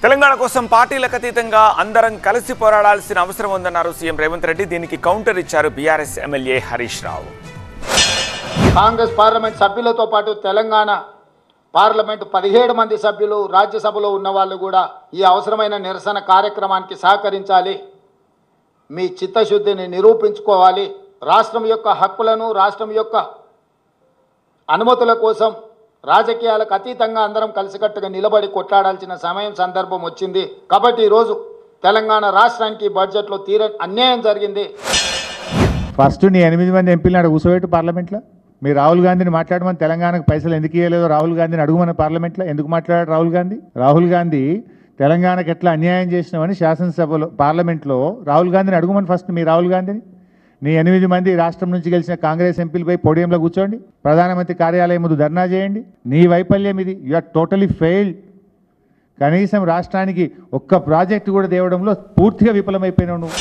తెలంగాణ కోసం పార్టీలకు అతీతంగా అందరం కలిసి పోరాడాల్సిన అవసరం ఉందన్నారు సీఎం రేవంత్ రెడ్డి. దీనికి కౌంటర్ ఇచ్చారు BRS MLA Harish Rao. Congress parliament సభ్యులతో పాటు తెలంగాణ పార్లమెంటు 17 మంది సభ్యులు రాజ్యసభలో ఉన్న వాళ్ళు కూడా ఈ అవసరమైన నిరసన కార్యక్రమానికి సహకరించాలి. మీ చిత్తశుద్ధిని నిరూపించుకోవాలి. రాష్ట్రం యొక్క హక్కులను, రాష్ట్రం యొక్క అనుమతుల కోసం రాజకీయాలకు అతీతంగా అందరం కలిసికట్టుగా నిలబడి కొట్లాడాల్సిన సమయం సందర్భం వచ్చింది. కాబట్టి ఈరోజు తెలంగాణ రాష్ట్రానికి బడ్జెట్లో తీరని అన్యాయం జరిగింది. ఫస్ట్ నీ 8 మంది ఎంపీలను అక్కడ కూర్చోబెట్టు పార్లమెంట్లో. మీరు రాహుల్ గాంధీని మాట్లాడమని తెలంగాణకు పైసలు ఎందుకు ఇవ్వలేదో రాహుల్ గాంధీని అడుగుమని పార్లమెంట్లో. ఎందుకు మాట్లాడారు రాహుల్ గాంధీ? రాహుల్ గాంధీ తెలంగాణకు ఎట్లా అన్యాయం చేసినామని శాసనసభలో పార్లమెంట్లో రాహుల్ గాంధీని అడుగుమని ఫస్ట్. మీ రాహుల్ గాంధీని నీ 8 మంది రాష్ట్రం నుంచి గెలిచిన కాంగ్రెస్ ఎంపీలపై పోడియంలో కూర్చోండి, ప్రధానమంత్రి కార్యాలయం ముందు ధర్నా చేయండి. నీ వైఫల్యం ఇది. You are totally failed. కనీసం రాష్ట్రానికి ఒక్క ప్రాజెక్టు కూడా తేవడంలో పూర్తిగా విఫలమైపోయినావు నువ్వు.